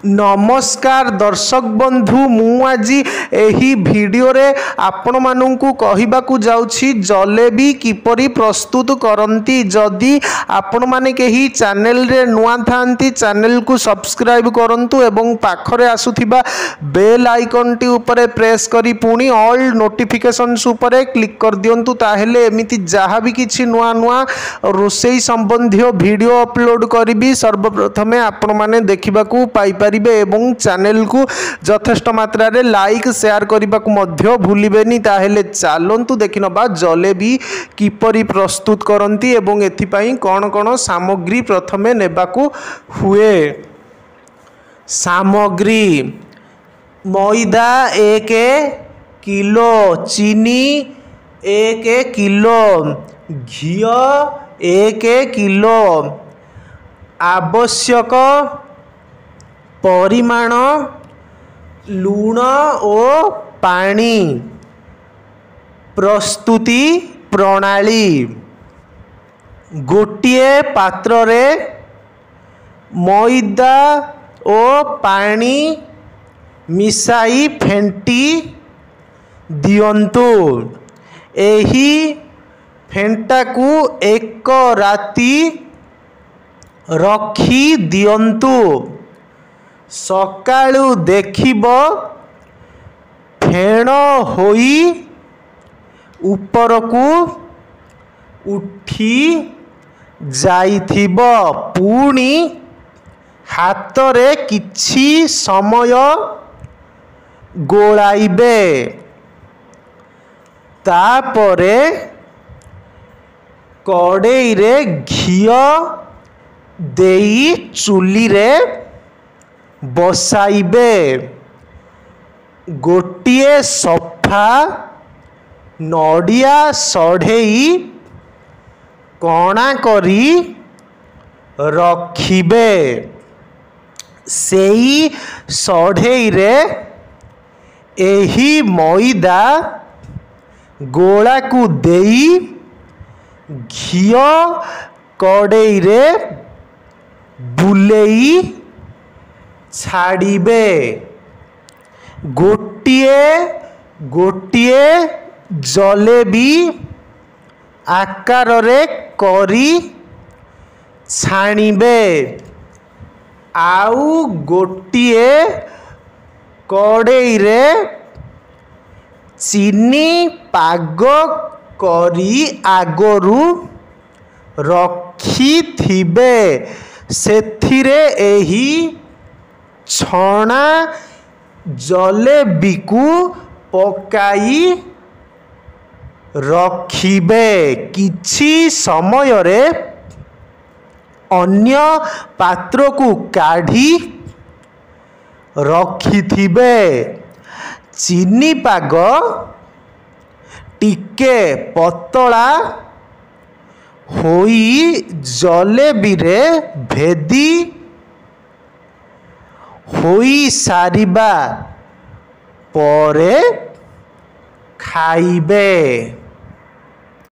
नमस्कार दर्शक बंधु मु आज एही वीडियो रे आपण मानू कहबाकू जाउछि जलेबी किपरि प्रस्तुत करंती। जदि आपण माने केही चैनल रे नुआ थांती चैनल को सब्सक्राइब करंतु एवं पाखरे आसुथिबा बेल आइकन टी ऊपर प्रेस करी पुणी ऑल नोटिफिकेशंस ऊपर क्लिक कर दियंतु। ताहेले एमिति जहाँ भी किछि नुआ नुआ रोसई संबंधी वीडियो अपलोड करी सर्वप्रथमे आपण माने देखिबाकू पाई एवं चैनल को यथेष्ट मात्रा रे लाइक शेयर करने को भूलिबेनी। ताहेले चलंतु देखिनबा जलेबी किपरि प्रस्तुत करंती एवं एथिपाई कौन कौन सामग्री प्रथमे नेबाकू हुए। सामग्री मैदा 1 किलो, चीनी 1 किलो, घी 1 किलो, आवश्यक परिमाण लूण और पानी। प्रस्तुति प्रणाली गोटिए पात्र रे मैदा और पानी मिसाई फेंटी दियंतु। एही फेंटा को 1 राती रखी दियंतु। सकाळु देखिब फेण होई ऊपर को उठी जाइथिब। पुणी हाथ रे किछि समय गोलाइबे। तापरे कड़ेई रे घी देई चुली रे बसाइबे। गोटिए सफा नड़िया सढ़ेई कणा करी रखिबे। सेई सढ़ेई रे एही मैदा गोला को देई घी कड़ेई रे बुलेई छाड़िबे। गोटिए गोटिए जलेबी आकार रे करी छाणिबे। आउ गोटिए कड़ेई रे चीनी पाग करी आगरू रखिथिबे। सेथिरे एही छणा जलेबी को पकाई रखिबे। किछि समय रे अन्य पात्र को काढ़ी रखिथिबे। चीनी पाग टिके पतला होई जलेबी रे भेदी होई सारिबा परे खाइबे।